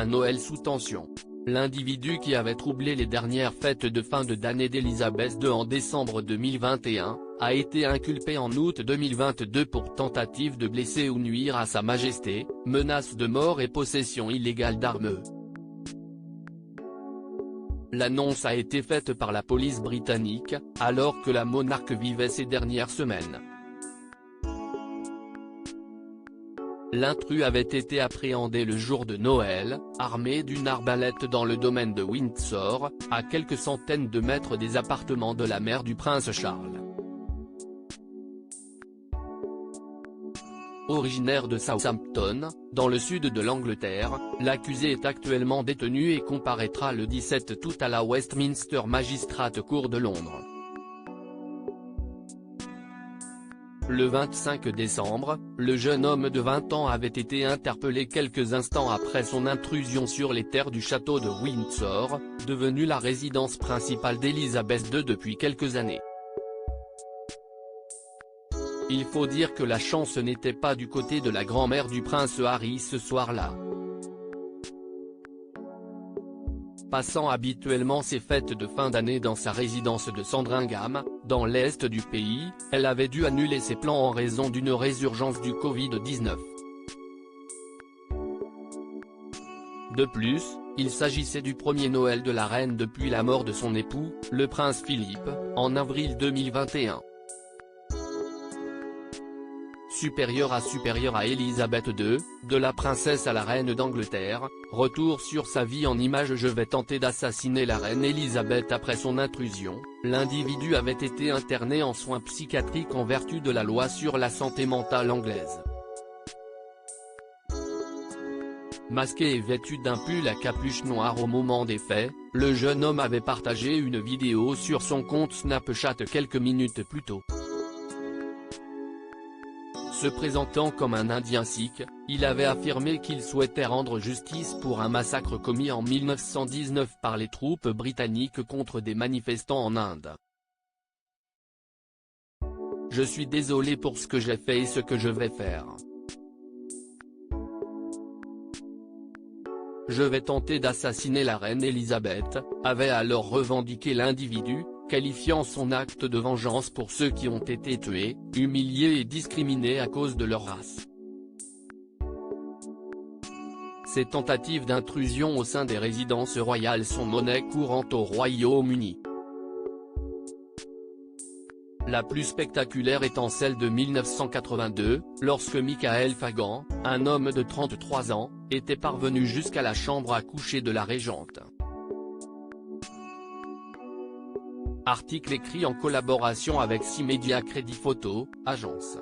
un Noël sous tension. L'individu qui avait troublé les dernières fêtes de fin d'année d'Elisabeth II en décembre 2021, a été inculpé en août 2022 pour tentative de blesser ou nuire à Sa Majesté, menace de mort et possession illégale d'armes. L'annonce a été faite par la police britannique, alors que la monarque vivait ces dernières semaines. L'intrus avait été appréhendé le jour de Noël, armé d'une arbalète dans le domaine de Windsor, à quelques centaines de mètres des appartements de la mère du prince Charles. Originaire de Southampton, dans le sud de l'Angleterre, l'accusé est actuellement détenu et comparaîtra le 17 août à la Westminster Magistrates Court de Londres. Le 25 décembre, le jeune homme de 20 ans avait été interpellé quelques instants après son intrusion sur les terres du château de Windsor, devenu la résidence principale d'Elisabeth II depuis quelques années. Il faut dire que la chance n'était pas du côté de la grand-mère du prince Harry ce soir-là. Passant habituellement ses fêtes de fin d'année dans sa résidence de Sandringham, dans l'est du pays, elle avait dû annuler ses plans en raison d'une résurgence du Covid-19. De plus, il s'agissait du premier Noël de la reine depuis la mort de son époux, le prince Philippe, en avril 2021. Supérieur à Elisabeth II, de la princesse à la reine d'Angleterre, retour sur sa vie en images. Je vais tenter d'assassiner la reine Elisabeth. Après son intrusion, l'individu avait été interné en soins psychiatriques en vertu de la loi sur la santé mentale anglaise. Masqué et vêtu d'un pull à capuche noire au moment des faits, le jeune homme avait partagé une vidéo sur son compte Snapchat quelques minutes plus tôt. Se présentant comme un Indien sikh, il avait affirmé qu'il souhaitait rendre justice pour un massacre commis en 1919 par les troupes britanniques contre des manifestants en Inde. Je suis désolé pour ce que j'ai fait et ce que je vais faire. Je vais tenter d'assassiner la reine Elisabeth, avait alors revendiqué l'individu, qualifiant son acte de vengeance pour ceux qui ont été tués, humiliés et discriminés à cause de leur race. Ces tentatives d'intrusion au sein des résidences royales sont monnaie courante au Royaume-Uni. La plus spectaculaire étant celle de 1982, lorsque Michael Fagan, un homme de 33 ans, était parvenu jusqu'à la chambre à coucher de la régente. Article écrit en collaboration avec 6 Médias Crédit Photo, agence.